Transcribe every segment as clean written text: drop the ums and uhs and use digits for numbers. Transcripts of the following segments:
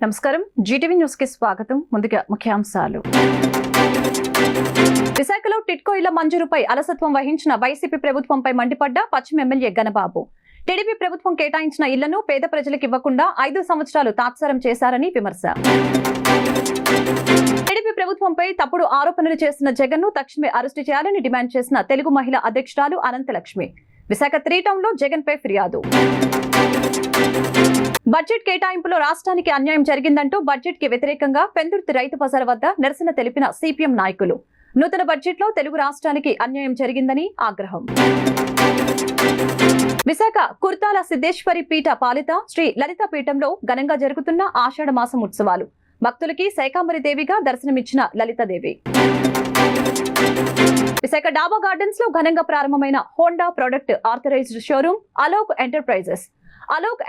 నమస్కారం, Zee TV news కి స్వాగతం. ముందుగా ముఖ్యాంశాలు. విశాఖలో టిట్కో ఇళ్ల మంజూరుపై అలసత్వం వహించిన వైసీపీ ప్రభుత్వంపై మండిపడ్డ పశ్చిమ ఎమ్మెల్యే గణబాబు. టీడీపీ ప్రభుత్వం కేటాయించిన ఇళ్లను పేద ప్రజలకు ఇవ్వకుండా 5 సంవత్సరాలు తాత్సారం చేశారని విమర్శ. టీడీపీ ప్రభుత్వంపై తప్పుడు ఆరోపణలు చేసిన జగన్ ను తక్షణమే అరెస్టు చేయాలని డిమాండ్ చేసిన తెలుగు మహిళా అధ్యక్షురాలు అనంతలక్ష్మి. విశాఖ 3 టౌన్ లో జగన్ పై ఫిర్యాదు. బడ్జెట్ కేటాయింపులో రాష్ట్రానికి అన్యాయం జరిగిందంటూ బడ్జెట్ కి వ్యతిరేకంగా పెందుర్తి రైతు బజార్ వద్ద నిరసన తెలిపిన సిపిఎం నాయకులు. నూతన బడ్జెట్ లో తెలుగు రాష్ట్రానికి అన్యాయం జరిగిందని ఆగ్రహం. విశాఖ కుర్తాల సిద్ధేశ్వరి పీఠ పాలిత శ్రీ లలిత పీఠంలో ఘనంగా జరుగుతున్న ఆషాఢ మాసం ఉత్సవాలు. భక్తులకి శైకాంబరి దేవిగా దర్శనమిచ్చిన లలితాదేవి. విశాఖ డాబా గార్డెన్స్ లో ఘనంగా ప్రారంభమైన Honda product authorised showroom Alok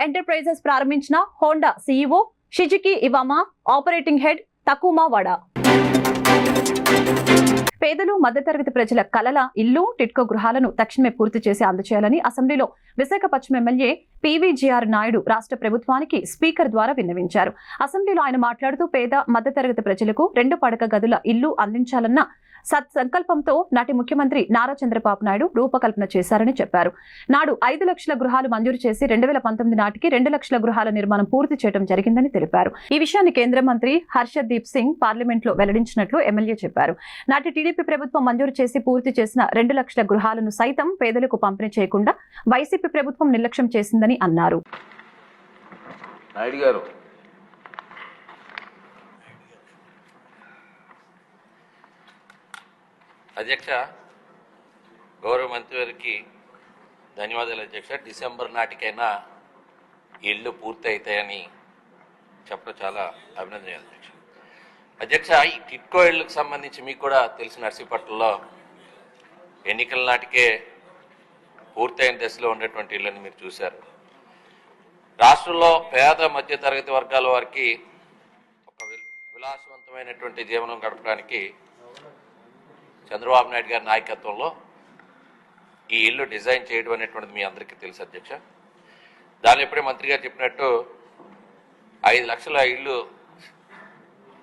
enterprises ప్రారంభించిన Honda CEO Shizuki Iwama, operating head Takuma Wada. పేదలు, మధ్యతరగతి ప్రజల కలల ఇల్లు, టిట్కో గృహాలను తక్షణమే పూర్తి చేసి అందజేయాలని అసెంబ్లీలో విశాఖ పశ్చిమ ఎమ్మెల్యే పీవీజీఆర్ నాయుడు రాష్ట్ర ప్రభుత్వానికి స్పీకర్ ద్వారా విన్నవించారు. అసెంబ్లీలో ఆయన మాట్లాడుతూ పేద, మధ్యతరగతి ప్రజలకు 2 పడక గదుల ఇల్లు అందించాలన్న సత్సంకల్పంతో నాటి ముఖ్యమంత్రి నారా చంద్రబాబు నాయుడు రూపకల్పన చేశారని చెప్పారు. నాడు 5 లక్షల గృహాలు మంజూరు చేసి 2019 నాటికి 2 లక్షల గృహాల నిర్మాణం పూర్తి చేయడం జరిగిందని తెలిపారు. ఈ విషయాన్ని కేంద్ర మంత్రి హర్షదీప్ సింగ్ పార్లమెంట్ లో వెల్లడించినట్లు ఎమ్మెల్యే చెప్పారు. నాటి టీడీపీ ప్రభుత్వం మంజూరు చేసి పూర్తి చేసిన 2 లక్షల గృహాలను సైతం పేదలకు పంపిణీ చేయకుండా వైసీపీ ప్రభుత్వం నిర్లక్ష్యం చేసిందని అన్నారు. అధ్యక్ష, గౌరవ మంత్రి గారికి ధన్యవాదాలు అధ్యక్ష. డిసెంబర్ నాటికైనా ఇళ్ళు పూర్తి అవుతాయని చెప్పడం చాలా అభినందనీయాలు అధ్యక్ష. అధ్యక్ష, ఈ టిట్కో ఇళ్లకు సంబంధించి మీకు కూడా తెలిసిన నర్సీపట్నంలో ఎన్నికల నాటికే పూర్తయిన దశలో ఉన్నటువంటి ఇళ్ళని మీరు చూశారు. రాష్ట్రంలో పేద మధ్య తరగతి వర్గాల వారికి ఒక విలాసవంతమైనటువంటి జీవనం గడపడానికి చంద్రబాబు నాయుడు గారి నాయకత్వంలో ఈ ఇల్లు డిజైన్ చేయడం అనేటువంటిది మీ అందరికీ తెలుసు అధ్యక్ష. దాని ఎప్పుడే మంత్రి గారు చెప్పినట్టు 5 లక్షల ఇల్లు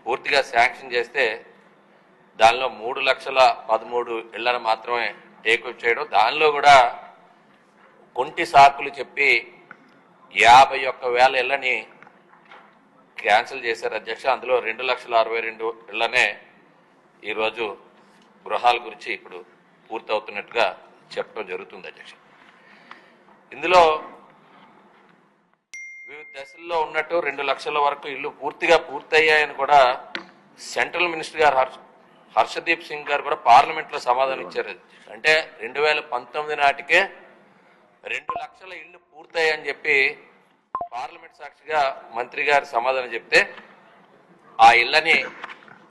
పూర్తిగా శాంక్షన్ చేస్తే దానిలో 3,13,000 ఇళ్లను మాత్రమే టేకప్ చేయడం, దానిలో కూడా కొంటి సాకులు చెప్పి 51,000 ఇళ్లని క్యాన్సిల్ చేశారు అధ్యక్ష. అందులో 2,62,000 ఇళ్లనే ఈరోజు గృహాల గురించి ఇప్పుడు పూర్తవుతున్నట్టుగా చెప్పడం జరుగుతుంది అధ్యక్ష. ఇందులో వివిధ దశల్లో ఉన్నట్టు 2 లక్షల వరకు ఇల్లు పూర్తిగా పూర్తయ్యాయని కూడా సెంట్రల్ మినిస్టర్ గారు హర్షదీప్ సింగ్ గారు కూడా పార్లమెంట్లో సమాధానం ఇచ్చారు. అంటే 2019 నాటికే 2 లక్షల ఇల్లు పూర్తయ్యాయని చెప్పి పార్లమెంట్ సాక్షిగా మంత్రి గారు సమాధానం చెప్తే ఆ ఇళ్ళని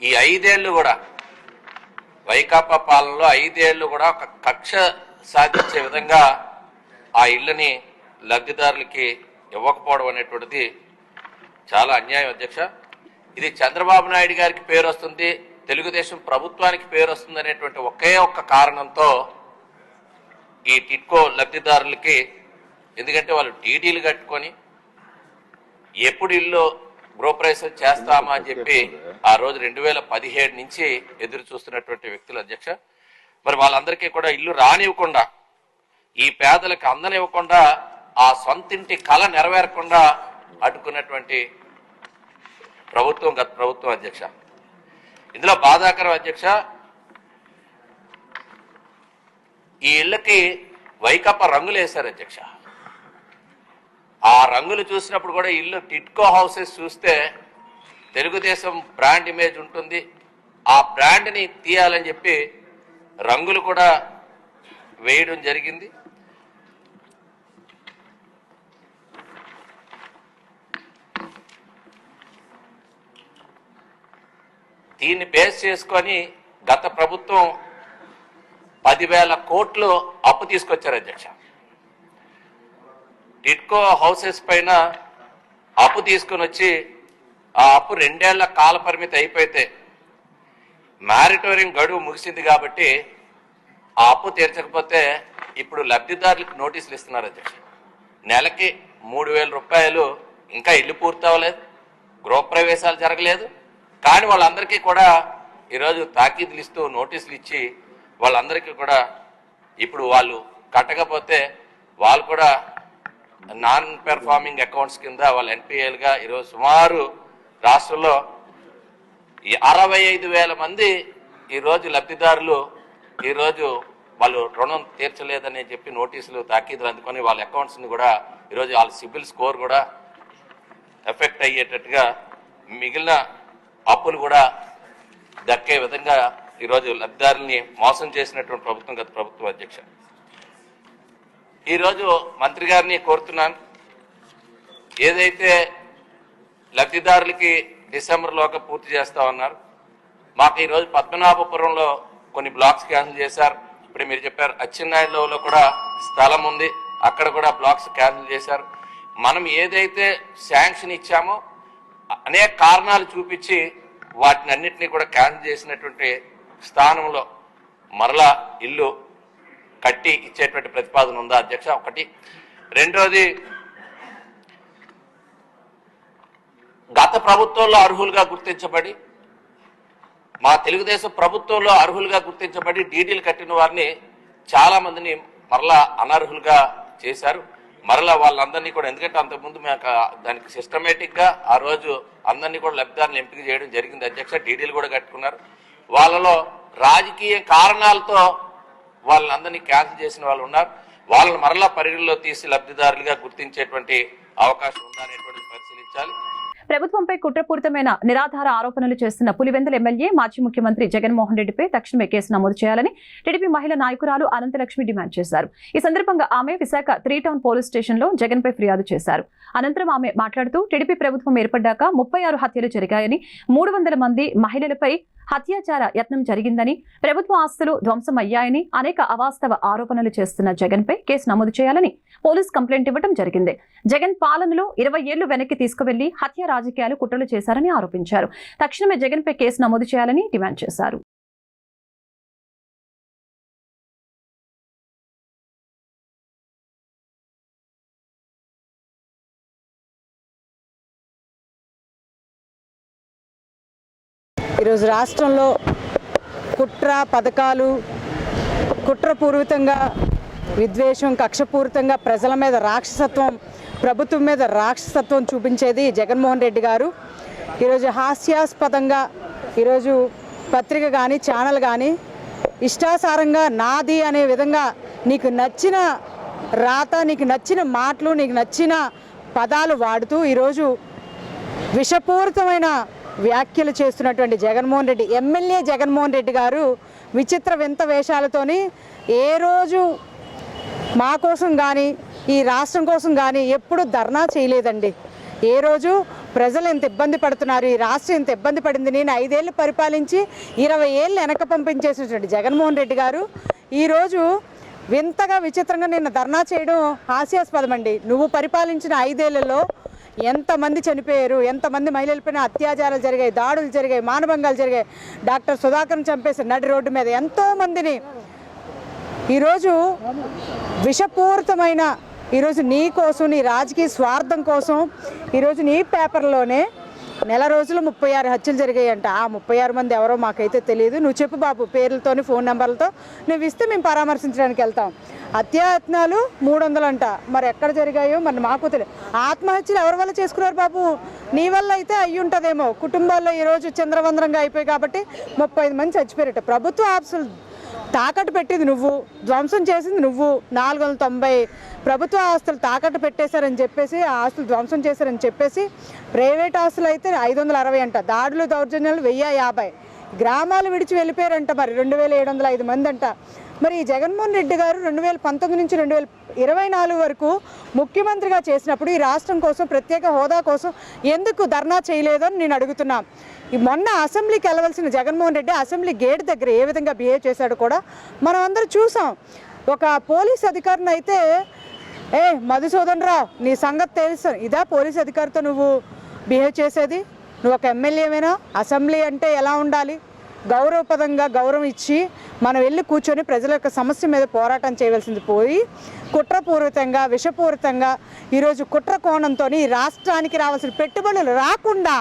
ఈ 5 ఏళ్ళు కూడా వైకాపా పాలనలో 5 ఏళ్ళు కూడా ఒక కక్ష సాధించే విధంగా ఆ ఇళ్ళని లబ్ధిదారులకి ఇవ్వకపోవడం అనేటువంటిది చాలా అన్యాయం అధ్యక్ష. ఇది చంద్రబాబు నాయుడు గారికి పేరు వస్తుంది, తెలుగుదేశం ప్రభుత్వానికి పేరు వస్తుంది అనేటువంటి ఒకే ఒక్క కారణంతో ఈ టిట్కో లబ్ధిదారులకి, ఎందుకంటే వాళ్ళు డీడీలు కట్టుకొని ఎప్పుడు ఇల్లు గృహప్రవేశం చేస్తామా అని చెప్పి ఆ రోజు 2017 నుంచి ఎదురు చూస్తున్నటువంటి వ్యక్తులు అధ్యక్ష. మరి వాళ్ళందరికీ కూడా ఇల్లు రానివ్వకుండా, ఈ పేదలకు అందనివ్వకుండా, ఆ సొంతింటి కళ నెరవేరకుండా అడ్డుకున్నటువంటి ప్రభుత్వం గత ప్రభుత్వం అధ్యక్ష. ఇందులో బాధాకరం అధ్యక్ష, ఈ ఇళ్ళకి వైకాపా రంగులు వేశారు అధ్యక్ష. ఆ రంగులు చూసినప్పుడు కూడా ఇల్లు టిట్కో హౌసెస్ చూస్తే తెలుగుదేశం బ్రాండ్ ఇమేజ్ ఉంటుంది, ఆ బ్రాండ్ని తీయాలని చెప్పి రంగులు కూడా వేయడం జరిగింది. దీన్ని బేస్ చేసుకొని గత ప్రభుత్వం 10,000 కోట్లు అప్పు తీసుకొచ్చారు అధ్యక్ష. టిట్కో హౌసెస్ పైన అప్పు తీసుకుని వచ్చి ఆ అప్పు 2 ఏళ్ల కాల పరిమితి అయిపోతే మారిటోరియం గడువు ముగిసింది కాబట్టి ఆ అప్పు తీర్చకపోతే ఇప్పుడు లబ్ధిదారులకు నోటీసులు ఇస్తున్నారు అధ్యక్ష. నెలకి 3,000 రూపాయలు ఇంకా ఇల్లు పూర్తి అవ్వలేదు, గృహప్రవేశాలు జరగలేదు. కానీ వాళ్ళందరికీ కూడా ఈరోజు తాకీదులు ఇస్తూ నోటీసులు ఇచ్చి వాళ్ళందరికీ కూడా ఇప్పుడు వాళ్ళు కట్టకపోతే వాళ్ళు కూడా నాన్ పెర్ఫార్మింగ్ అకౌంట్స్ కింద వాళ్ళు ఎన్పిఎల్గా ఈరోజు సుమారు రాష్ట్రంలో 65,000 మంది ఈరోజు లబ్ధిదారులు ఈరోజు వాళ్ళు రుణం తీర్చలేదని చెప్పి నోటీసులు తాకీదులు అందుకొని వాళ్ళ అకౌంట్స్ని కూడా ఈరోజు వాళ్ళ సిబిల్ స్కోర్ కూడా ఎఫెక్ట్ అయ్యేటట్టుగా మిగిలిన అప్పులు కూడా దక్కే విధంగా ఈరోజు లబ్ధిదారుల్ని మోసం చేసినటువంటి ప్రభుత్వం గత ప్రభుత్వం. అధ్యక్ష, ఈరోజు మంత్రి గారిని కోరుతున్నాను, ఏదైతే లబ్ధిదారులకి డిసెంబర్లోగా పూర్తి చేస్తా ఉన్నారు, మాకు ఈరోజు పద్మనాభపురంలో కొన్ని బ్లాక్స్ క్యాన్సిల్ చేశారు. ఇప్పుడు మీరు చెప్పారు అచ్చెన్నాయుడులో కూడా స్థలం ఉంది, అక్కడ కూడా బ్లాక్స్ క్యాన్సిల్ చేశారు. మనం ఏదైతే శాంక్షన్ ఇచ్చామో అనేక కారణాలు చూపించి వాటిని అన్నింటినీ కూడా క్యాన్సిల్ చేసినటువంటి స్థానంలో మరలా ఇల్లు కట్టి ఇచ్చేటువంటి ప్రతిపాదన ఉందా అధ్యక్ష? ఒకటి. రెండోది, గత ప్రభుత్వంలో అర్హులుగా గుర్తించబడి మా తెలుగుదేశం ప్రభుత్వంలో అర్హులుగా గుర్తించబడి డీడీలు కట్టిన వారిని చాలా మందిని మరలా అనర్హులుగా చేశారు. మరలా వాళ్ళందరినీ కూడా, ఎందుకంటే అంతకుముందు మేము దానికి సిస్టమేటిక్గా ఆ రోజు అందరినీ కూడా లబ్ధిదారులను ఎంపిక చేయడం జరిగింది అధ్యక్ష. డీడీలు కూడా కట్టుకున్నారు. వాళ్ళలో రాజకీయ కారణాలతో వాళ్ళందరినీ క్యాన్సిల్ చేసిన వాళ్ళు ఉన్నారు. వాళ్ళని మరలా పరిగణలో తీసి లబ్ధిదారులుగా గుర్తించేటువంటి అవకాశం ఉందా అనేటువంటి పరిశీలించాలి. ప్రభుత్వంపై కుట్రపూరితమైన నిరాధార ఆరోపణలు చేస్తున్న పులివెందుల ఎమ్మెల్యే మాజీ ముఖ్యమంత్రి జగన్మోహన్ రెడ్డిపై తక్షణమే కేసు నమోదు చేయాలని టీడీపీ మహిళా నాయకురాలు అనంతలక్ష్మి డిమాండ్ చేశారు. ఈ సందర్భంగా ఆమె విశాఖ 3 టౌన్ పోలీస్ స్టేషన్లో జగన్పై ఫిర్యాదు చేశారు. అనంతరం ఆమె మాట్లాడుతూ టీడీపీ ప్రభుత్వం ఏర్పడ్డాక 36 హత్యలు జరిగాయని, 300 మంది మహిళలపై హత్యాచార యత్నం జరిగిందని, ప్రభుత్వ ఆస్తులు ధ్వంసమయ్యాయని అనేక అవాస్తవ ఆరోపణలు చేస్తున్న జగన్పై కేసు నమోదు చేయాలని పోలీస్ కంప్లైంట్ ఇవ్వడం జరిగింది. జగన్ పాలనలో 20 ఏళ్లు వెనక్కి తీసుకువెళ్లి హత్య రాజకీయాలు కుట్రలు చేశారని ఆరోపించారు. తక్షణమే జగన్పై కేసు నమోదు చేయాలని డిమాండ్ చేశారు. ఈరోజు రాష్ట్రంలో కుట్ర పథకాలు, కుట్రపూరితంగా విద్వేషం, కక్షపూరితంగా ప్రజల మీద రాక్షసత్వం, ప్రభుత్వం మీద రాక్షసత్వం చూపించేది జగన్మోహన్ రెడ్డి గారు. ఈరోజు హాస్యాస్పదంగా ఈరోజు పత్రిక కానీ ఛానల్ కానీ ఇష్టాసారంగా నాది అనే విధంగా నీకు నచ్చిన రాత, నీకు నచ్చిన మాటలు, నీకు నచ్చిన పదాలు వాడుతూ ఈరోజు విషపూరితమైన వ్యాఖ్యలు చేస్తున్నటువంటి జగన్మోహన్ రెడ్డి, ఎమ్మెల్యే జగన్మోహన్ రెడ్డి గారు విచిత్ర వింత వేషాలతోని ఏ రోజు మా కోసం కానీ ఈ రాష్ట్రం కోసం కానీ ఎప్పుడు ధర్నా చేయలేదండి. ఏ రోజు ప్రజలు ఎంత ఇబ్బంది పడుతున్నారు, ఈ రాష్ట్రం ఎంత ఇబ్బంది పడింది, నేను 5 ఏళ్ళు పరిపాలించి 20 ఏళ్ళు వెనక పంపించేసినటువంటి జగన్మోహన్ రెడ్డి గారు ఈరోజు వింతగా విచిత్రంగా నిన్న ధర్నా చేయడం హాస్యాస్పదం అండి. నువ్వు పరిపాలించిన 5 ఏళ్లలో ఎంతమంది చనిపోయారు, ఎంతమంది మహిళలపైన అత్యాచారాలు జరిగాయి, దాడులు జరిగాయి, మానభంగాలు జరిగాయి, డాక్టర్ సుధాకర్ని చంపేశారు నడి రోడ్డు మీద, ఎంతోమందిని. ఈరోజు విషపూరితమైన ఈరోజు నీ కోసం, నీ రాజకీయ స్వార్థం కోసం ఈరోజు నీ పేపర్లోనే నెల రోజులు 36 హత్యలు జరిగాయంట. ఆ 36 మంది ఎవరో మాకైతే తెలియదు. నువ్వు చెప్పు బాబు, పేర్లతోని ఫోన్ నెంబర్లతో నువ్వు ఇస్తే మేము పరామర్శించడానికి వెళ్తాం. హత్యాయత్నాలు 300 అంట, మరి ఎక్కడ జరిగాయో మరి మాకు తెలియదు. ఆత్మహత్యలు ఎవరి వల్ల చేసుకున్నారు బాబు? నీ వల్ల అయితే అయ్యి ఉంటుందేమో. కుటుంబాల్లో ఈరోజు చంద్రవందరంగా అయిపోయి కాబట్టి 35 మంది చచ్చిపోయారట. ప్రభుత్వ ఆస్తులు తాకట్టు పెట్టింది నువ్వు, ధ్వంసం చేసింది నువ్వు. 490 ప్రభుత్వ ఆస్తులు తాకట్టు పెట్టేశారని చెప్పేసి, ఆ ఆస్తులు ధ్వంసం చేశారని చెప్పేసి, ప్రైవేట్ ఆస్తులు అయితే 560 అంట, దాడులు దౌర్జన్యాలు 1050, గ్రామాలు విడిచి వెళ్ళిపోయారంట మరి 2705 మంది అంట. మరి ఈ జగన్మోహన్ రెడ్డి గారు 2019 నుంచి 2024 వరకు ముఖ్యమంత్రిగా చేసినప్పుడు ఈ రాష్ట్రం కోసం, ప్రత్యేక హోదా కోసం ఎందుకు ధర్నా చేయలేదని నేను అడుగుతున్నా. ఈ మొన్న అసెంబ్లీకి వెళ్ళవలసిన జగన్మోహన్ రెడ్డి అసెంబ్లీ గేట్ దగ్గర ఏ విధంగా బిహేవ్ చేశాడో కూడా మనం అందరూ చూసాం. ఒక పోలీస్ అధికారిని అయితే, మధుసూదన్ రావు నీ సంగతి తెలుసు, ఇదా పోలీస్ అధికారితో నువ్వు బిహేవ్ చేసేది? నువ్వు ఒక ఎమ్మెల్యేవేనా? అసెంబ్లీ అంటే ఎలా ఉండాలి? గౌరవపదంగా గౌరవం ఇచ్చి మనం వెళ్ళి కూర్చొని ప్రజల యొక్క సమస్య మీద పోరాటం చేయవలసింది పోయి కుట్రపూరితంగా, విషపూరితంగా ఈరోజు కుట్ర కోణంతో ఈ రాష్ట్రానికి రావాల్సిన పెట్టుబడులు రాకుండా,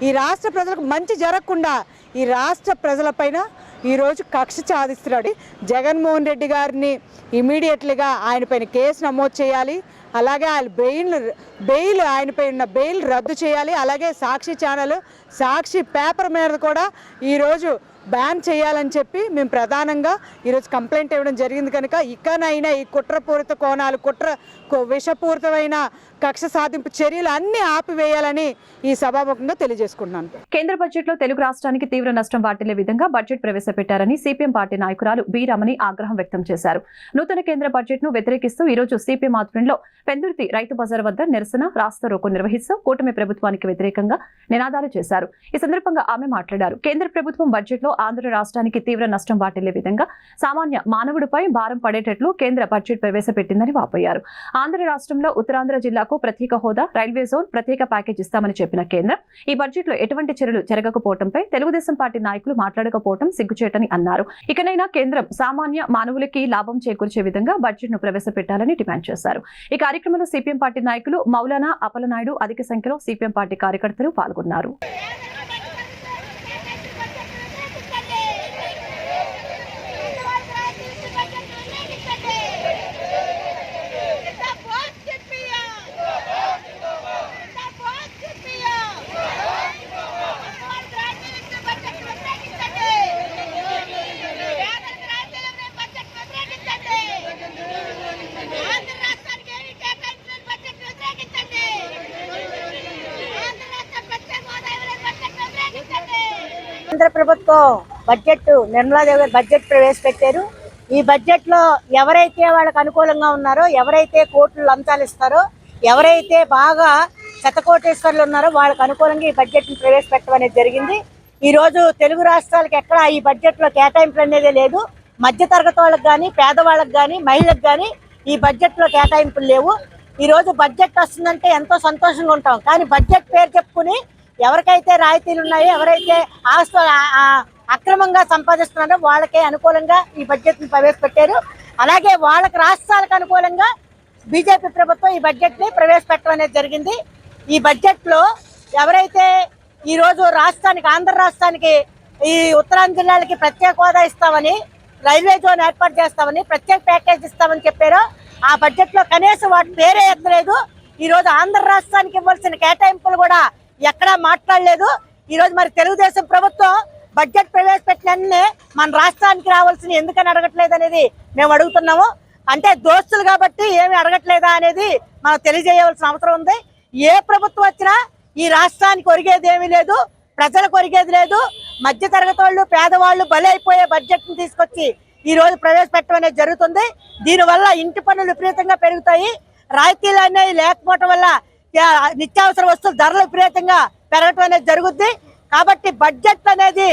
ఈ రాష్ట్ర ప్రజలకు మంచి జరగకుండా ఈ రాష్ట్ర ప్రజలపైన ఈరోజు కక్ష సాధిస్తున్నాడు. జగన్మోహన్ రెడ్డి గారిని ఇమీడియట్లీగా ఆయనపైన కేసు నమోదు చేయాలి. అలాగే ఆయన బెయిల్ ఆయనపై ఉన్న బెయిల్ రద్దు చేయాలి. అలాగే సాక్షి ఛానల్, సాక్షి పేపర్ మీద కూడా ఈరోజు బ్యాన్ చేయాలని చెప్పి మేము ప్రధానంగా ఈరోజు కంప్లైంట్ ఇవ్వడం జరిగింది. కనుక ఇకనైనా ఈ కుట్రపూరిత కోణాలు, విషపూరితమైన కక్ష సాధింపు చర్యలు అన్ని ఆపివేయాలని ఈ సభాముఖంగా తెలియజేసుకుంటున్నాను. కేంద్ర బడ్జెట్ లో తెలుగు రాష్ట్రానికి తీవ్ర నష్టం వాటిల్లే విధంగా బడ్జెట్ ప్రవేశపెట్టారని సిపిఎం పార్టీ నాయకురాలు బి రమణి ఆగ్రహం వ్యక్తం చేశారు. నూతన కేంద్ర బడ్జెట్ ను వ్యతిరేకిస్తూ ఈ రోజు సిపిఎం ఆధ్వర్యంలో పెందుర్తి రైతు బజార్ వద్ద నిరసన రాస్తా రోకో నిర్వహిస్తూ కూటమి ప్రభుత్వానికి వ్యతిరేకంగా నినాదాలు చేశారు. ఈ సందర్భంగా ఆమె మాట్లాడారు. కేంద్ర ప్రభుత్వం బడ్జెట్ లో ఆంధ్ర రాష్ట్రానికి తీవ్ర నష్టం వాటిల్లే విధంగా సామాన్య మానవుడిపై భారం పడేటట్లు కేంద్ర బడ్జెట్ ప్రవేశపెట్టిందని వాపోయారు. ఆంధ్ర రాష్ట్రంలో ఉత్తరాంధ్ర జిల్లాకు ప్రత్యేక హోదా, రైల్వే జోన్, ప్రత్యేక ప్యాకేజ్ ఇస్తామని చెప్పిన కేంద్రం ఈ బడ్జెట్ లో ఎటువంటి చర్యలు జరగకపోవడంపై తెలుగుదేశం పార్టీ నాయకులు మాట్లాడకపోవడం సిగ్గుచేటని అన్నారు. ఇకనైనా కేంద్రం సామాన్య మానవులకి లాభం చేకూర్చే విధంగా బడ్జెట్ ను ప్రవేశపెట్టాలని డిమాండ్ చేశారు. ఈ కార్యక్రమంలో సిపిఎం పార్టీ నాయకులు మౌలానా అప్పలనాయుడు, అధిక సంఖ్యలో సిపిఎం పార్టీ కార్యకర్తలు పాల్గొన్నారు. కేంద్ర ప్రభుత్వం బడ్జెట్, నిర్మలాదేవి గారు బడ్జెట్ ప్రవేశపెట్టారు. ఈ బడ్జెట్ లో ఎవరైతే వాళ్ళకి అనుకూలంగా ఉన్నారో, ఎవరైతే కోట్లు లంచాలు ఇస్తారో, ఎవరైతే బాగా శతకోటేశ్వర్లు ఉన్నారో వాళ్ళకి అనుకూలంగా ఈ బడ్జెట్ ని ప్రవేశపెట్టడం అనేది జరిగింది. ఈ రోజు తెలుగు రాష్ట్రాలకు ఎక్కడ ఈ బడ్జెట్ లో కేటాయింపులు అనేది లేదు. మధ్య తరగతి వాళ్ళకి కానీ, పేదవాళ్ళకి కానీ, మహిళలకు కానీ ఈ బడ్జెట్ లో కేటాయింపులు లేవు. ఈ రోజు బడ్జెట్ వస్తుందంటే ఎంతో సంతోషంగా ఉంటాం. కానీ బడ్జెట్ పేరు చెప్పుకుని ఎవరికైతే రాయితీలు ఉన్నాయో, ఎవరైతే ఆస్తు అక్రమంగా సంపాదిస్తున్నారో వాళ్ళకే అనుకూలంగా ఈ బడ్జెట్ ని ప్రవేశపెట్టారు. అలాగే వాళ్ళకి రాష్ట్రాలకు అనుకూలంగా బీజేపీ ప్రభుత్వం ఈ బడ్జెట్ ని ప్రవేశపెట్టడం అనేది జరిగింది. ఈ బడ్జెట్ లో ఎవరైతే ఈ రోజు రాష్ట్రానికి, ఆంధ్ర రాష్ట్రానికి, ఈ ఉత్తరాంధ్ర జిల్లాలకి ప్రత్యేక హోదా ఇస్తామని, రైల్వే జోన్ ఏర్పాటు చేస్తామని, ప్రత్యేక ప్యాకేజ్ ఇస్తామని చెప్పారో ఆ బడ్జెట్ లో కనీసం వాటి పేరే ఎత్తలేదు. ఈ రోజు ఆంధ్ర రాష్ట్రానికి ఇవ్వాల్సిన కేటాయింపులు కూడా ఎక్కడా మాట్లాడలేదు. ఈ రోజు మరి తెలుగుదేశం ప్రభుత్వం బడ్జెట్ ప్రవేశపెట్టిన మన రాష్ట్రానికి రావాల్సిన ఎందుకని అడగట్లేదు అనేది మేము అడుగుతున్నాము. అంటే దోస్తులు కాబట్టి ఏమి అడగట్లేదా అనేది మనం తెలియజేయవలసిన అవసరం ఉంది. ఏ ప్రభుత్వం వచ్చినా ఈ రాష్ట్రానికి ఒరిగేది ఏమీ లేదు, ప్రజలకు ఒరిగేది లేదు. మధ్య తరగతి వాళ్ళు, పేదవాళ్ళు బలైపోయే బడ్జెట్ ని తీసుకొచ్చి ఈ రోజు ప్రవేశపెట్టడం అనేది జరుగుతుంది. దీనివల్ల ఇంటి పన్నులు విపరీతంగా పెరుగుతాయి. రాయితీలు అనేవి లేకపోవడం వల్ల నిత్యావసర వస్తువుల ధరలు విపరీతంగా పెరగటం అనేది జరుగుద్ది. కాబట్టి బడ్జెట్ అనేది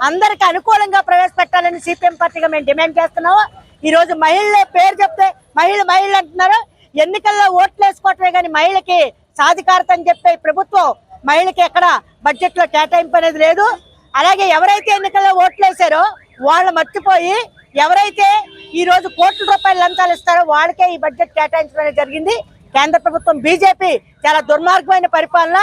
అందరికి అనుకూలంగా ప్రవేశపెట్టాలని సిపిఎం పార్టీగా మేము డిమాండ్ చేస్తున్నాము. ఈ రోజు మహిళల పేరు చెప్తే మహిళలు అంటున్నారు. ఎన్నికల్లో ఓట్లు వేసుకోవటమే కానీ మహిళకి సాధికారత అని చెప్పే ప్రభుత్వం మహిళకి ఎక్కడ బడ్జెట్ లో కేటాయింపు అనేది లేదు. అలాగే ఎవరైతే ఎన్నికల్లో ఓట్లు వేసారో వాళ్ళు మర్చిపోయి ఎవరైతే ఈ రోజు కోట్ల రూపాయలు లంచాలు ఇస్తారో వాళ్ళకే ఈ బడ్జెట్ కేటాయించడం అనేది జరిగింది. కేంద్ర ప్రభుత్వం బీజేపీ చాలా దుర్మార్గమైన పరిపాలన.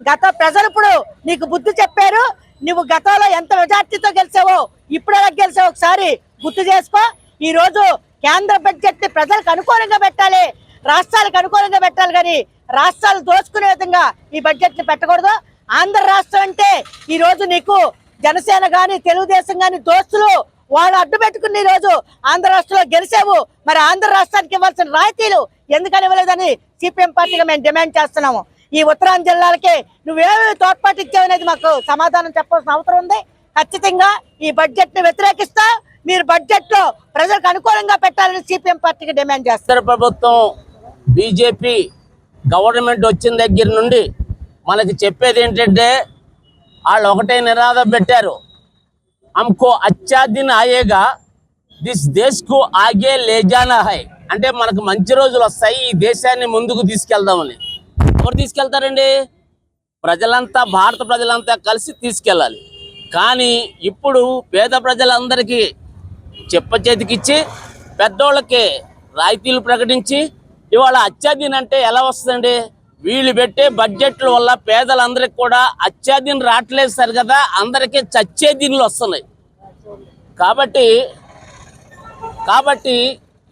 గత ప్రజలు ఇప్పుడు నీకు బుద్ధి చెప్పారు. నువ్వు గతంలో ఎంత మెజార్టీతో గెలిచావో ఇప్పుడు ఎలా గెలిచావో ఒకసారి గుర్తు చేసుకో. ఈ రోజు కేంద్ర బడ్జెట్ ని ప్రజలకు అనుకూలంగా పెట్టాలి, రాష్ట్రాలకు అనుకూలంగా పెట్టాలి. కానీ రాష్ట్రాలు దోచుకునే విధంగా ఈ బడ్జెట్ ని పెట్టకూడదు. ఆంధ్ర రాష్ట్రం అంటే ఈ రోజు నీకు జనసేన గాని, తెలుగుదేశం గాని దోస్తులు వాళ్ళు అడ్డు పెట్టుకుని ఈ రోజు ఆంధ్ర రాష్ట్రంలో గెలిచావు. మరి ఆంధ్ర రాష్ట్రానికి ఇవ్వాల్సిన రాయితీలు ఎందుకని ఇవ్వలేదని సిపిఎం పార్టీగా మేము డిమాండ్ చేస్తున్నాము. ఈ ఉత్తరాంధ్ర జిల్లాలకి నువ్వేమి తోడ్పాటు ఇచ్చావు అనేది మాకు సమాధానం చెప్పాల్సిన అవసరం ఉంది. ఖచ్చితంగా ఈ బడ్జెట్ ని వ్యతిరేకిస్తా. మీరు బడ్జెట్ లో ప్రజలకు అనుకూలంగా పెట్టాలని సిపిఎం పార్టీకి డిమాండ్ చేస్తారు. ప్రభుత్వం బీజేపీ గవర్నమెంట్ వచ్చిన దగ్గర నుండి మనకి చెప్పేది ఏంటంటే వాళ్ళు ఒకటే నినాదం పెట్టారు, हमको अच्छा दिन आएगा, దిస్ దేశ్కు ఆగే లేజానా హై. అంటే మనకు మంచి రోజులు వస్తాయి, ఈ దేశాన్ని ముందుకు తీసుకెళ్దామని. ఎవరు తీసుకెళ్తారండి? ప్రజలంతా, భారత ప్రజలంతా కలిసి తీసుకెళ్ళాలి. కానీ ఇప్పుడు పేద ప్రజలందరికీ చెప్ప చేతికిచ్చి పెద్దోళ్ళకి రాయితీలు ప్రకటించి ఇవాళ అత్యాధీన అంటే ఎలా వస్తుందండి? వీళ్ళు పెట్టే బడ్జెట్ల వల్ల పేదలందరికీ కూడా అత్యాధీన రావట్లేదు సరి కదా, అందరికీ చచ్చే దీనిలో వస్తున్నాయి. కాబట్టి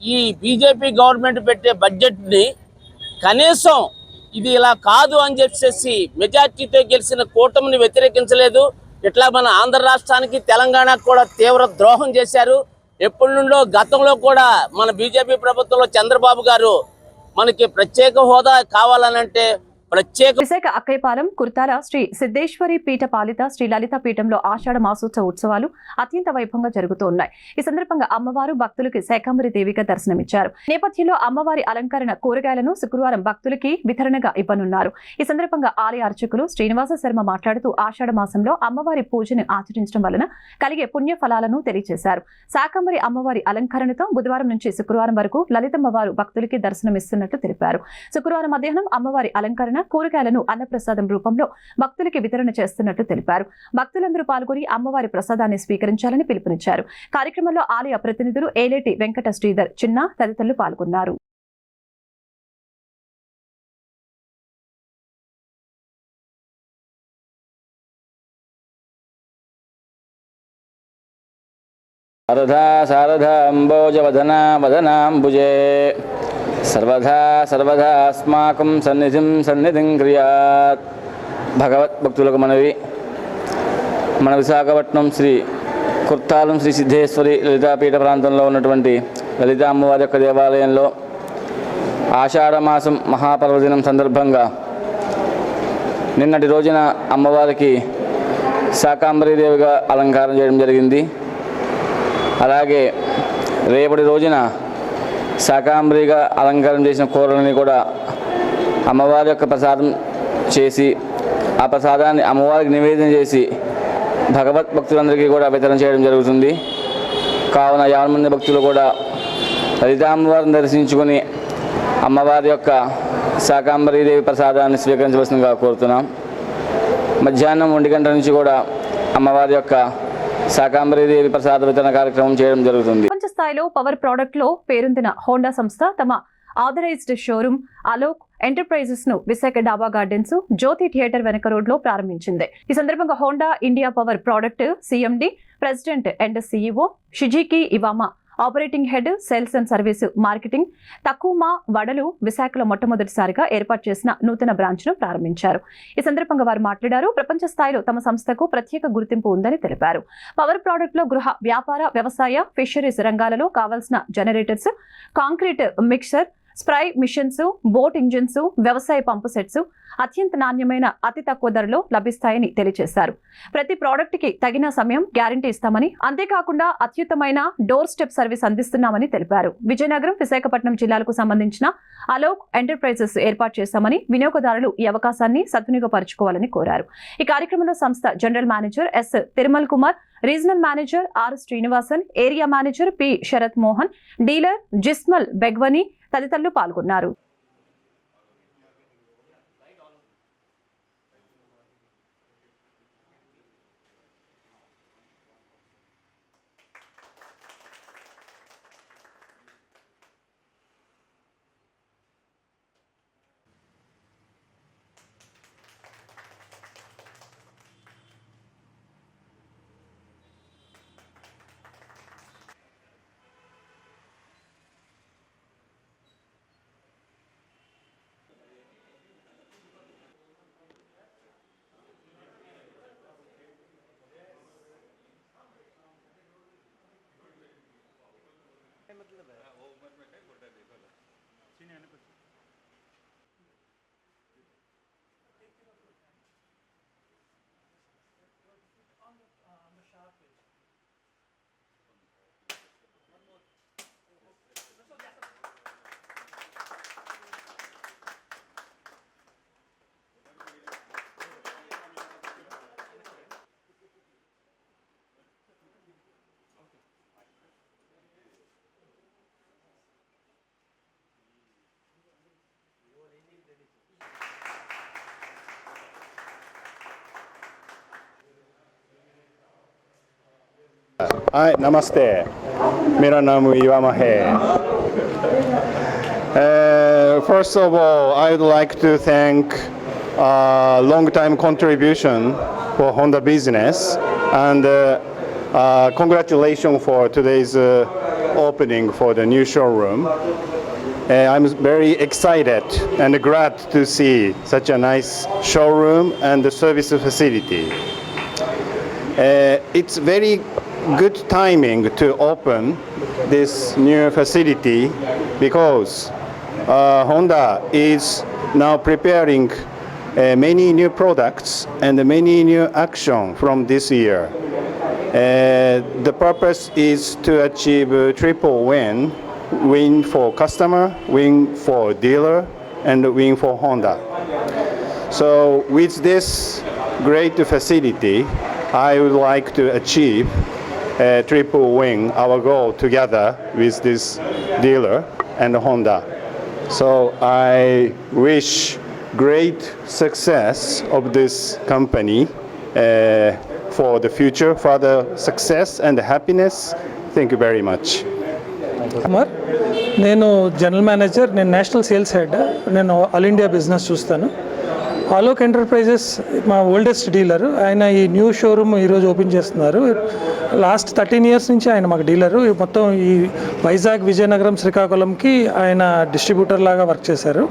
ఈ బీజేపీ గవర్నమెంట్ పెట్టే బడ్జెట్ని కనీసం ఇది ఇలా కాదు అని చెప్పేసి మెజార్టీతో గెలిచిన కూటమిని వ్యతిరేకించలేదు. ఇట్లా మన ఆంధ్ర రాష్ట్రానికి తెలంగాణకు కూడా తీవ్ర ద్రోహం చేశారు. ఎప్పటి నుండో గతంలో కూడా మన బీజేపీ ప్రభుత్వంలో చంద్రబాబు గారు మనకి ప్రత్యేక హోదా కావాలనంటే విశాఖ అక్కయ్యపాలెం కుర్తాల శ్రీ సిద్ధేశ్వరి పీఠ పాలిత శ్రీ లలిత పీఠంలో ఆషాఢ మాసోత్సవ ఉత్సవాలు అత్యంత వైభవంగా జరుగుతూ ఉన్నాయి. ఈ సందర్భంగా అమ్మవారు భక్తులకి శాకంబరి దేవిగా దర్శనమిచ్చారు. నేపథ్యంలో అమ్మవారి అలంకరణ కూరగాయలను శుక్రవారం భక్తులకి వితరణగా ఇవ్వనున్నారు. ఈ సందర్భంగా ఆలయ అర్చకులు శ్రీనివాస శర్మ మాట్లాడుతూ ఆషాఢ మాసంలో అమ్మవారి పూజను ఆచరించడం వలన కలిగే పుణ్య ఫలాలను తెలియజేశారు. శాకంబరి అమ్మవారి అలంకరణతో బుధవారం నుంచి శుక్రవారం వరకు లలితమ్మవారు భక్తులకి దర్శనమిస్తున్నట్లు తెలిపారు. శుక్రవారం మధ్యాహ్నం అమ్మవారి అలంకరణ కూరగాయలను అన్నప్రసాదం రూపంలో భక్తులకి వితరణ చేస్తున్నట్లు తెలిపారు. భక్తులందరూ పాల్గొని అమ్మవారి ప్రసాదాన్ని స్వీకరించాలని పిలుపునిచ్చారు. కార్యక్రమంలో ఆలయ ప్రతినిధులు ఏలేటి వెంకట శ్రీధర్ చిన్న తదితరులు పాల్గొన్నారు. సర్వదా అస్మాకం సన్నిధిం క్రియాత్. భగవద్భక్తులకు మనవి, మన విశాఖపట్నం శ్రీ కుర్తాలం శ్రీ సిద్ధేశ్వరి లలితాపీఠ ప్రాంతంలో ఉన్నటువంటి లలిత అమ్మవారి యొక్క దేవాలయంలో ఆషాఢ మాసం మహాపర్వదినం సందర్భంగా నిన్నటి రోజున అమ్మవారికి శాకంబరీదేవిగా అలంకారం చేయడం జరిగింది. అలాగే రేపటి రోజున శాకంబరిగా అలంకారం చేసిన కూరలని కూడా అమ్మవారి యొక్క ప్రసాదం చేసి ఆ ప్రసాదాన్ని అమ్మవారికి నివేదన చేసి భగవత్ భక్తులందరికీ కూడా వితరణ చేయడం జరుగుతుంది. కావున 50 మంది భక్తులు కూడా లలిత అమ్మవారిని దర్శించుకొని అమ్మవారి యొక్క శాకంబరీదేవి ప్రసాదాన్ని స్వీకరించవలసిందిగా కోరుతున్నాం. మధ్యాహ్నం 1 గంటల నుంచి కూడా అమ్మవారి యొక్క శాకంబరీదేవి ప్రసాద వితరణ కార్యక్రమం చేయడం జరుగుతుంది. ప్రపంచ స్థాయిలో పవర్ ప్రోడక్ట్ లో పేరొందిన హోండా సంస్థ తమ ఆథరైజ్డ్ షోరూమ్ అలోక్ ఎంటర్ప్రైజెస్ ను విశాఖ డాబా గార్డెన్స్ జ్యోతి థియేటర్ వెనక రోడ్ లో ప్రారంభించింది. ఈ సందర్భంగా Honda India power product CMD president and CEO Shijiki Iwama, operating head sales and service marketing తక్కువ వడలు విశాఖలో మొట్టమొదటిసారిగా ఏర్పాటు చేసిన నూతన బ్రాంచ్ ను ప్రారంభించారు. ఈ సందర్భంగా వారు మాట్లాడారు. ప్రపంచ స్థాయిలో తమ సంస్థకు ప్రత్యేక గుర్తింపు ఉందని తెలిపారు. పవర్ ప్రోడక్ట్ లో గృహ, వ్యాపార, వ్యవసాయ, ఫిషరీస్ రంగాలలో కావాల్సిన generators, concrete mixer, spray machines, boat engines, వ్యవసాయ పంపు సెట్స్ అత్యంత నాణ్యమైన అతి తక్కువ ధరలో లభిస్తాయని తెలియజేశారు. ప్రతి ప్రోడక్ట్ కి తగిన సమయం గ్యారంటీ ఇస్తామని, అంతేకాకుండా అత్యుత్తమైన డోర్ స్టెప్ సర్వీస్ అందిస్తున్నామని తెలిపారు. విజయనగరం, విశాఖపట్నం జిల్లాలకు సంబంధించిన అలోక్ ఎంటర్ప్రైజెస్ ఏర్పాటు చేస్తామని, వినియోగదారులు ఈ అవకాశాన్ని సద్వినియోగపరచుకోవాలని కోరారు. ఈ కార్యక్రమంలో సంస్థ general manager S Thirumal Kumar, regional manager R Srinivasan, area manager P Sarath Mohan, dealer Jismal Begwani తదితరులు పాల్గొన్నారు. हाय नमस्ते, मेरा नाम इवामा है। First of all, I would like to thank long-time contribution for Honda business, and congratulations for today's opening for the new showroom. I'm very excited and glad to see such a nice showroom and the service facility. It's very good timing to open this new facility because Honda is now preparing many new products and many new action from this year. The purpose is to achieve a triple win: win for customer, win for dealer, and win for Honda. So with this great facility, I would like to achieve a triple win, our goal together with this dealer and Honda. So I wish great success of this company for the future, further success and happiness. Thank you very much. Kumar, నేను general manager, నేను national sales head, నేను all India business చూస్తాను. Alok enterprises మా oldest dealer. ఆయన ఈ new showroom ఈరోజు open చేస్తున్నారు. Last 13 years నుంచి ఆయన మాకు డీలరు. మొత్తం ఈ వైజాగ్, విజయనగరం, శ్రీకాకుళంకి ఆయన డిస్ట్రిబ్యూటర్ లాగా వర్క్ చేశారు.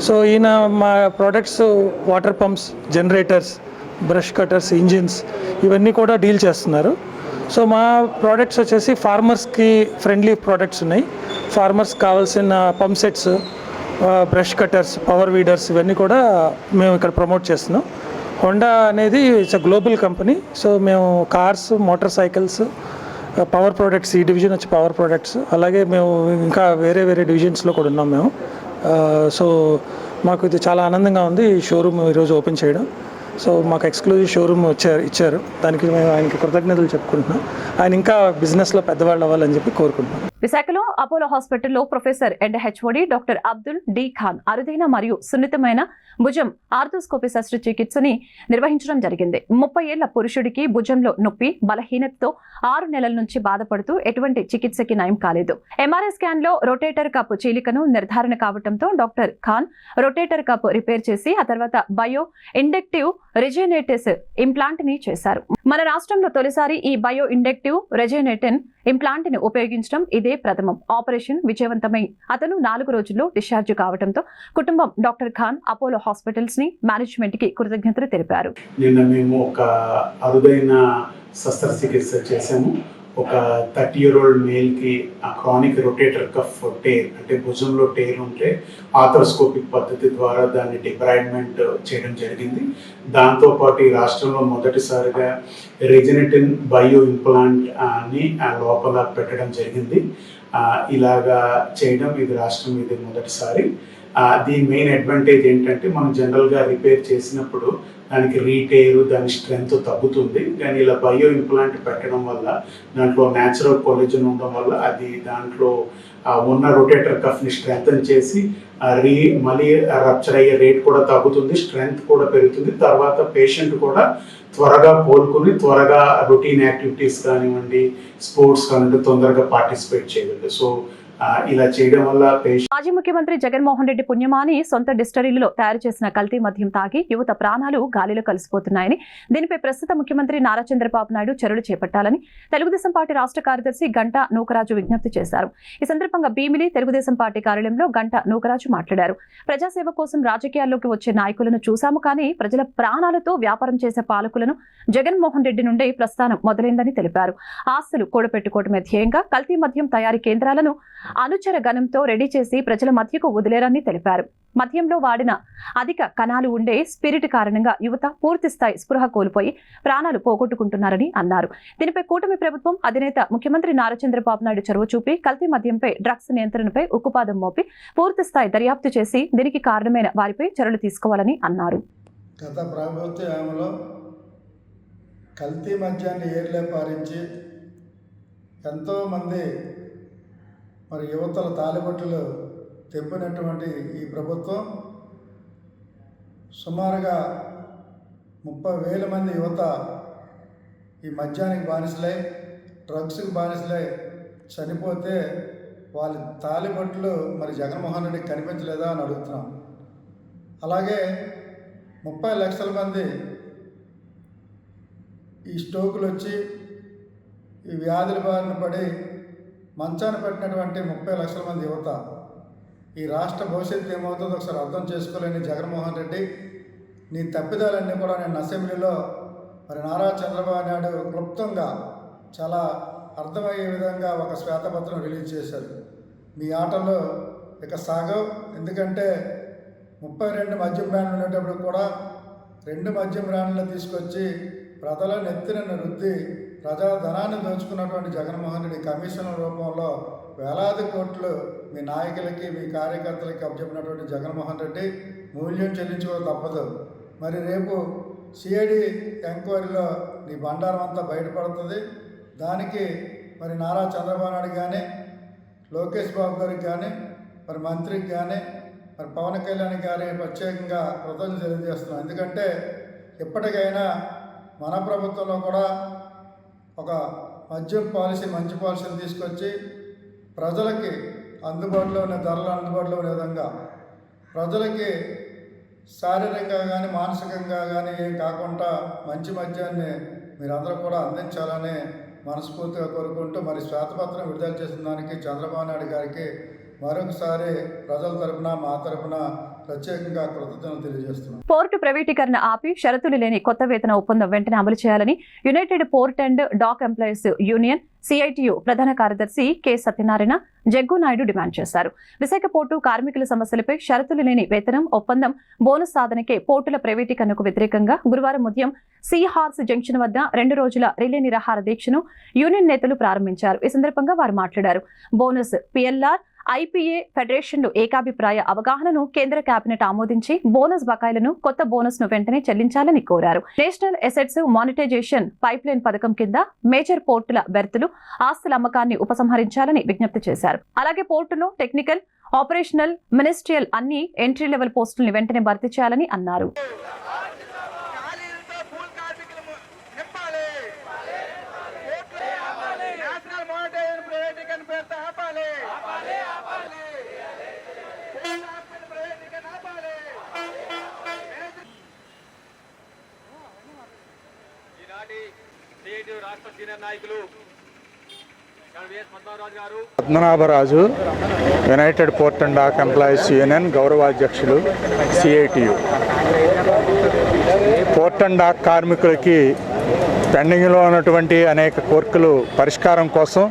సో ఈయన మా products water pumps, generators, brush cutters, engines ఇవన్నీ కూడా డీల్ చేస్తున్నారు. సో మా ప్రోడక్ట్స్ వచ్చేసి ఫార్మర్స్కి ఫ్రెండ్లీ ప్రోడక్ట్స్ ఉన్నాయి. ఫార్మర్స్కి కావాల్సిన pump sets, brush cutters, power weeders ఇవన్నీ కూడా మేము ఇక్కడ ప్రమోట్ చేస్తున్నాం. హోండా అనేది it's a global company. So మేము cars, motor cycles, power products, ఈ డివిజన్ వచ్చి పవర్ ప్రోడక్ట్స్, అలాగే మేము ఇంకా వేరే వేరే డివిజన్స్లో కూడా ఉన్నాం మేము. సో మాకు ఇది చాలా ఆనందంగా ఉంది ఈ షోరూమ్ ఈరోజు ఓపెన్ చేయడం. సో మాకు ఎక్స్క్లూజివ్ షోరూమ్ ఇచ్చారు. దానికి మేము ఆయనకి కృతజ్ఞతలు చెప్పుకుంటున్నాం. ఆయన ఇంకా బిజినెస్లో పెద్దవాళ్ళు అవ్వాలని చెప్పి కోరుకుంటున్నాం. విశాఖలో అపోలో హాస్పిటల్లో professor and HOD doctor Abdul D Khan అరుదైన మరియు సున్నితమైన భుజం ఆర్థోస్కోపీ శస్త్రచికిత్సని నిర్వహించడం జరిగింది. 30 ఏళ్ల పురుషుడికి భుజంలో నొప్పి, బలహీనతతో 6 నెలల నుంచి బాధపడుతూ ఎటువంటి చికిత్సకి నయం కాలేదు. ఎంఆర్ఐ స్కాన్ లో రొటేటర్ కప్ చీలికను నిర్ధారణ కావడంతో doctor Khan rotator cup repair చేసి ఆ తర్వాత బయో ఇండక్టివ్ రెజెనేటిస్ ఇంప్లాంట్ ని చేశారు. మన రాష్ట్రంలో తొలిసారి ఈ బయో ఇండక్టివ్ రెజెనేటిన్ ఇంప్లాంట్ ని ఉపయోగించడం ఇదే ప్రథమం. ఆపరేషన్ విజయవంతమై అతను 4 రోజుల్లో డిశ్చార్జ్ కావడంతో కుటుంబం డాక్టర్ ఖాన్ అపోలో హాస్పిటల్స్ ని మేనేజ్మెంట్ కి కృతజ్ఞతలు తెలిపారు. నిన్న మేము ఒక అరుదైన శస్త్రచికిత్స చేశాము. ఒక 30-year-old మేల్కి క్రానిక్ రొటేటర్ కఫ్ టేర్, అంటే భుజంలో టేర్ ఉంటే ఆర్థోస్కోపిక్ పద్ధతి ద్వారా దాన్ని డిబ్రాయిడ్మెంట్ చేయడం జరిగింది. దాంతోపాటు ఈ రాష్ట్రంలో మొదటిసారిగా రెజినెటిన్ బయో ఇంప్లాంట్ అని లోపల పెట్టడం జరిగింది. ఇలాగా చేయడం ఇది రాష్ట్రం ఇది మొదటిసారి. దీని మెయిన్ అడ్వాంటేజ్ ఏంటంటే మనం జనరల్గా రిపేర్ చేసినప్పుడు దానికి రీటేరు, దాని స్ట్రెంగ్త్ తగ్గుతుంది. కానీ ఇలా బయో ఇంప్లాంట్ పెట్టడం వల్ల దాంట్లో న్యాచురల్ కొలెజన్ ఉండడం వల్ల అది దాంట్లో ఉన్న రొటేటర్ కఫ్ని స్ట్రెంగ్తన్ చేసి మళ్ళీ రప్చర్ అయ్యే రేట్ కూడా తగ్గుతుంది, స్ట్రెంగ్త్ కూడా పెరుగుతుంది. తర్వాత పేషెంట్ కూడా త్వరగా కోలుకుని త్వరగా రొటీన్ యాక్టివిటీస్ కానివ్వండి, స్పోర్ట్స్ కానివ్వండి తొందరగా పార్టిసిపేట్ చేయగలరు. సో ఇలా చేయడం వల్ల మాజీ ముఖ్యమంత్రి జగన్మోహన్ రెడ్డి పుణ్యమాని సొంత డిస్టరీలో తయారు చేసిన కల్తీ మద్యం తాగి యువత ప్రాణాలు గాలిలో కలిసిపోతున్నాయని, దీనిపై ప్రస్తుత ముఖ్యమంత్రి నారా చంద్రబాబు నాయుడు చర్యలు చేపట్టాలని తెలుగుదేశం పార్టీ రాష్ట్ర కార్యదర్శి గంటా నూకరాజు విజ్ఞప్తి చేశారు. ఈ సందర్భంగా భీమిలి తెలుగుదేశం పార్టీ కార్యాలయంలో గంటా నూకరాజు మాట్లాడారు. ప్రజాసేవ కోసం రాజకీయాల్లోకి వచ్చే నాయకులను చూశాము, కానీ ప్రజల ప్రాణాలతో వ్యాపారం చేసే పాలకులను జగన్మోహన్ రెడ్డి నుండి ప్రస్థానం మొదలైందని తెలిపారు. ఆస్తులు కూడబెట్టుకోవడమే ధ్యేయంగా కల్తీ మద్యం తయారీ కేంద్రాలను అనుచర గణంతో రెడీ చేసి ప్రజల మధ్యకు వదిలేరని తెలిపారు. మద్యంలో వాడిన అధిక కణాలు ఉండే స్పిరిట్ కారణంగా యువత పూర్తిస్థాయి స్పృహ కోల్పోయి ప్రాణాలు పోగొట్టుకుంటున్నారని అన్నారు. దీనిపై కూటమి ప్రభుత్వం అధినేత ముఖ్యమంత్రి నారా చంద్రబాబు నాయుడు చొరవ చూపి కల్తీ మద్యంపై, డ్రగ్స్ నియంత్రణపై ఉక్కుపాదం మోపి పూర్తిస్థాయి దర్యాప్తు చేసి దీనికి కారణమైన వారిపై చర్యలు తీసుకోవాలని అన్నారు. గత ప్రభుత్వంలో కల్తీ మద్యాన్ని ఏర్లే పారించి ఎంతోమంది మరి యువతల తాలిబొట్టులు తెప్పినటువంటి ఈ ప్రభుత్వం సుమారుగా 30,000 మంది యువత ఈ మద్యానికి బానిసలై, డ్రగ్స్కి బానిసలై చనిపోతే వాళ్ళ తాలిబొట్లు మరి జగన్మోహన్ రెడ్డికి కనిపించలేదా అని అడుగుతున్నాం. అలాగే 30 లక్షల మంది ఈ స్ట్రోకులు వచ్చి ఈ వ్యాధుల బారిన పడి మంచాన పెట్టినటువంటి 30 లక్షల మంది యువత, ఈ రాష్ట్ర భవిష్యత్తు ఏమవుతుందో ఒకసారి అర్థం చేసుకోలేని జగన్మోహన్ రెడ్డి, నీ తప్పిదాలన్నీ కూడా నేను అసెంబ్లీలో మరి నారా చంద్రబాబు నాయుడు క్లుప్తంగా చాలా అర్థమయ్యే విధంగా ఒక శ్వేతపత్రం రిలీజ్ చేశారు. మీ ఆటలు ఇక సాగవు. ఎందుకంటే 32 మద్యం బ్రాండ్లు ఉండేటప్పుడు కూడా 2 మద్యం బ్రాండ్లు తీసుకొచ్చి ప్రజల నెత్తిన రుద్ది ప్రజాధనాన్ని దోచుకున్నటువంటి జగన్మోహన్ రెడ్డి కమిషన్ల రూపంలో వేలాది కోట్లు మీ నాయకులకి మీ కార్యకర్తలకి అప్పచెప్పినటువంటి జగన్మోహన్ రెడ్డి మూల్యం చెల్లించుకో తప్పదు. మరి రేపు సిఐడి ఎంక్వైరీలో నీ బండారం అంతా బయటపడుతుంది. దానికి మరి నారా చంద్రబాబు నాయుడు కానీ, లోకేష్ బాబు గారికి కానీ, మరి మంత్రికి కానీ, మరి పవన్ కళ్యాణ్ గారి ప్రత్యేకంగా కృతజ్ఞతలు తెలియజేస్తున్నాం. ఎందుకంటే ఇప్పటికైనా మన ప్రభుత్వంలో కూడా ఒక మద్యం పాలసీ, మంచి పాలసీని తీసుకొచ్చి ప్రజలకి అందుబాటులో ఉన్న ధరలు అందుబాటులో ఉండే విధంగా, ప్రజలకి శారీరకంగా కానీ మానసికంగా కానీ ఏం కాకుండా మంచి మద్యాన్ని మీరందరూ కూడా అందించాలని మనస్ఫూర్తిగా కోరుకుంటూ మరి శ్వేతపత్రం విడుదల చేసిన దానికి చంద్రబాబు నాయుడు గారికి మరొకసారి ప్రజల తరపున మా తరపున ప్రత్యేకంగా కృతజ్ఞతలు తెలియజేస్తున్నాం. పోర్టు ప్రైవేటీకరణ ఆపి షరతులు లేని కొత్త వేతన ఒప్పందం వెంటనే అమలు చేయాలని United port and dock employees Union CITU ప్రధాన కార్యదర్శి కె సత్యనారాయణ జగ్గునాయుడు డిమాండ్ చేశారు. విశాఖ పోర్టు కార్మికుల సమస్యలపై షరతులు లేని వేతనం ఒప్పందం, బోనస్ సాధనకే పోర్టుల ప్రైవేటీకరణకు వ్యతిరేకంగా గురువారం ఉదయం సీ హార్స్ జంక్షన్ వద్ద 2 రోజుల రిలే నిరాహార దీక్షను యూనియన్ నేతలు ప్రారంభించారు. ఈ సందర్భంగా వారు మాట్లాడారు. బోనస్, పిఎల్ఆర్, ఐపీఏ ఫెడరేషన్లు ఏకాభిప్రాయ అవగాహనను కేంద్ర కేబినెట్ ఆమోదించి బోనస్ బకాయిలను, కొత్త బోనస్ ను వెంటనే చెల్లించాలని కోరారు. నేషనల్ అసెట్స్ మానిటైజేషన్ పైప్లైన్ పథకం కింద మేజర్ పోర్టుల బెర్తులు, ఆస్తుల అమ్మకాన్ని ఉపసంహరించాలని విజ్ఞప్తి చేశారు. అలాగే పోర్టులో టెక్నికల్, ఆపరేషనల్, మినిస్ట్రియల్ అన్ని ఎంట్రీ లెవెల్ పోస్టుల్ని వెంటనే భర్తీ చేయాలని అన్నారు. Padmanabharaju, united port and dock employees union గౌరవాధ్యక్షులు, సిఐటియు. పోర్ట్ అండ్ డాక్ కార్మికులకి పెండింగ్లో ఉన్నటువంటి అనేక కోరికలు పరిష్కారం కోసం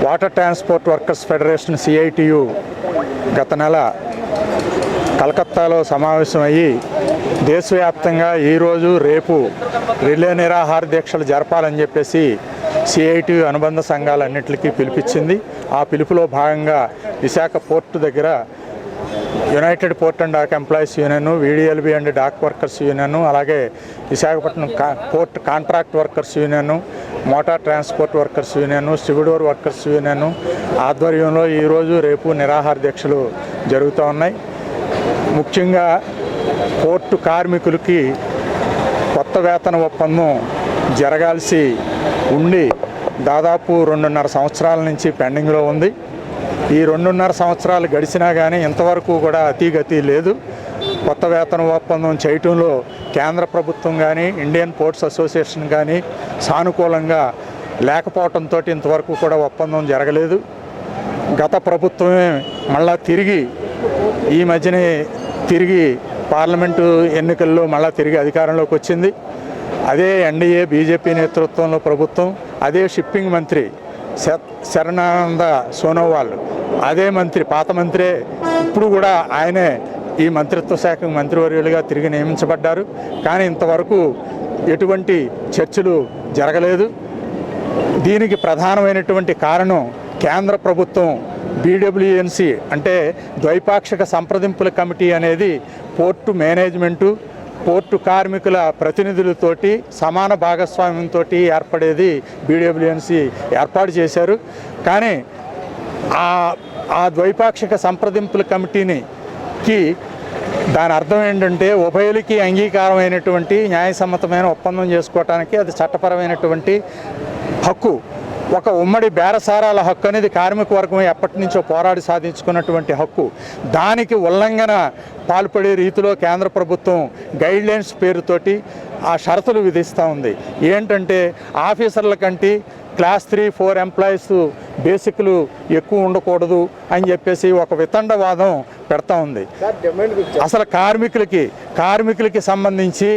water transport workers federation CITU గత నెల కలకత్తాలో సమావేశమయ్యి దేశవ్యాప్తంగా ఈరోజు రేపు రిలే నిరాహార దీక్షలు జరపాలని చెప్పేసి సిఐటియు అనుబంధ సంఘాలన్నింటికి పిలిపించింది. ఆ పిలుపులో భాగంగా విశాఖ పోర్టు దగ్గర united port and dock employees union, VDLB and dock workers union, అలాగే Visakhapatnam port contract workers union, motor transport workers union, stevedore workers union ఆధ్వర్యంలో ఈరోజు రేపు నిరాహార దీక్షలు జరుగుతూ ఉన్నాయి. ముఖ్యంగా పోర్టు కార్మికులకి కొత్త వేతన ఒప్పందం జరగాల్సి ఉండి దాదాపు 2.5 సంవత్సరాల నుంచి పెండింగ్లో ఉంది. ఈ 2.5 సంవత్సరాలు గడిచినా కానీ ఇంతవరకు కూడా అతిగతి లేదు. కొత్త వేతన ఒప్పందం చేయటంలో కేంద్ర ప్రభుత్వం కానీ, ఇండియన్ పోర్ట్స్ అసోసియేషన్ కానీ సానుకూలంగా లేకపోవడంతో ఇంతవరకు కూడా ఒప్పందం జరగలేదు. గత ప్రభుత్వమే మళ్ళా తిరిగి ఈ మధ్యనే పార్లమెంటు ఎన్నికల్లో మళ్ళా తిరిగి అధికారంలోకి వచ్చింది. అదే ఎన్డీఏ బీజేపీ నేతృత్వంలో ప్రభుత్వం, అదే షిప్పింగ్ మంత్రి శరణానంద సోనోవాల్, అదే మంత్రి, పాత మంత్రే ఇప్పుడు కూడా ఆయనే ఈ మంత్రిత్వ శాఖ మంత్రివర్యులుగా తిరిగి నియమించబడ్డారు. కానీ ఇంతవరకు ఎటువంటి చర్చలు జరగలేదు. దీనికి ప్రధానమైనటువంటి కారణం కేంద్ర ప్రభుత్వం BWNC అంటే ద్వైపాక్షిక సంప్రదింపుల కమిటీ అనేది పోర్టు మేనేజ్మెంటు, పోర్టు కార్మికుల ప్రతినిధులతోటి సమాన భాగస్వామ్యంతో ఏర్పడేది BWNC ఏర్పాటు చేశారు. కానీ ఆ ద్వైపాక్షిక సంప్రదింపుల కమిటీకి దాని అర్థం ఏంటంటే ఉభయులకి అంగీకారమైనటువంటి న్యాయసమ్మతమైన ఒప్పందం చేసుకోవటానికి అది చట్టపరమైనటువంటి హక్కు. ఒక ఉమ్మడి బేరసారాల హక్కు అనేది కార్మిక వర్గం ఎప్పటి నుంచో పోరాడి సాధించుకున్నటువంటి హక్కు. దానికి ఉల్లంఘన పాల్పడే రీతిలో కేంద్ర ప్రభుత్వం గైడ్లైన్స్ పేరుతోటి ఆ షరతులు విధిస్తూ ఉంది. ఏంటంటే ఆఫీసర్ల కంటే క్లాస్ 3-4 ఎంప్లాయీస్ బేసిక్లు ఎక్కువ ఉండకూడదు అని చెప్పేసి ఒక వితండవాదం పెడతా ఉంది. అసలు కార్మికులకి సంబంధించి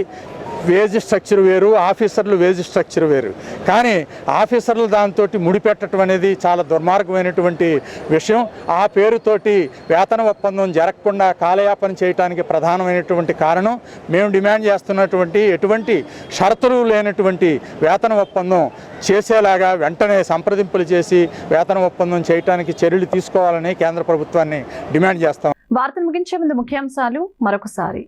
వేజ్ స్ట్రక్చర్ వేరు, ఆఫీసర్లు వేజ్ స్ట్రక్చర్ వేరు. కానీ ఆఫీసర్లు దాంతో ముడిపెట్టడం అనేది చాలా దుర్మార్గమైనటువంటి విషయం. ఆ పేరుతోటి వేతన ఒప్పందం జరగకుండా కాలయాపన చేయడానికి ప్రధానమైనటువంటి కారణం మేము డిమాండ్ చేస్తున్నటువంటి ఎటువంటి షరతులు లేనటువంటి వేతన ఒప్పందం చేసేలాగా వెంటనే సంప్రదింపులు చేసి వేతన ఒప్పందం చేయడానికి చర్యలు తీసుకోవాలని కేంద్ర ప్రభుత్వాన్ని డిమాండ్ చేస్తాం. వార్తను ముగించే ముందు ముఖ్యాంశాలు మరొకసారి.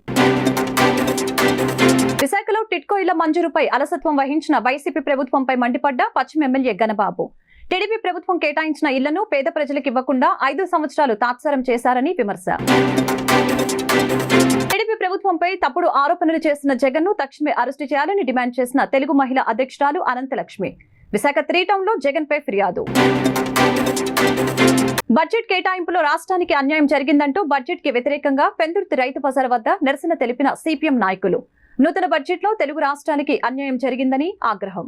విశాఖలో టిట్కో ఇళ్ల మంజూరుపై అలసత్వం వహించిన వైసీపీ ప్రభుత్వంపై మండిపడ్డ పశ్చిమ ఎమ్మెల్యే గణబాబు. టీడీపీ ప్రభుత్వం కేటాయించిన ఇళ్లను పేద ప్రజలకు ఇవ్వకుండా 5 సంవత్సరాలు తాత్సారం చేశారని విమర్శ. టీడీపీ ప్రభుత్వంపై తప్పుడు ఆరోపణలు చేసిన జగన్ ను తక్షణమే అరెస్టు చేయాలని డిమాండ్ చేసిన తెలుగు మహిళా అధ్యక్షురాలు అనంతలక్ష్మి. విశాఖ 3 టౌన్లో జగన్ పై ఫిర్యాదు. బడ్జెట్ కేటాయింపులో రాష్ట్రానికి అన్యాయం జరిగిందంటూ బడ్జెట్ కి వ్యతిరేకంగా పెందుర్తి రైతు బజార్ వద్ద నిరసన తెలిపిన సిపిఎం నాయకులు. నూతన బడ్జెట్ లో తెలుగు రాష్ట్రానికి అన్యాయం జరిగిందని ఆగ్రహం.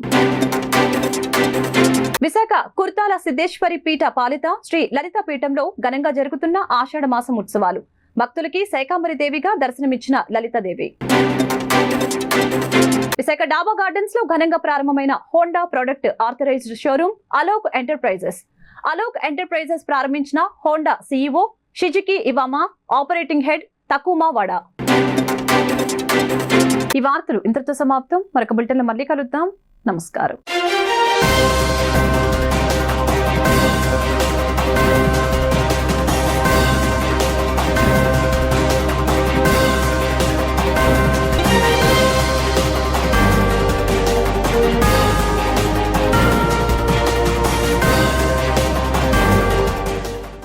విశాఖ కుర్తాల సిద్ధేశ్వరి పీఠ పాలిత శ్రీ లలిత పీఠంలో ఘనంగా జరుగుతున్న ఆషాఢ మాసం ఉత్సవాలు. భక్తులకి శైకాంబరి దేవిగా దర్శనమిచ్చిన లలితాదేవి. విశాఖ డాబా గార్డెన్స్ లో ఘనంగా ప్రారంభమైన Honda product authorised showroom Alok enterprises ప్రారంభించిన Honda CEO Shizuki Iwama, operating head Takuma Wada. ఈ వార్తలు ఇంతటితో సమాప్తం. మరొక బులెటిన్లో మళ్ళీ కలుద్దాం. నమస్కారం.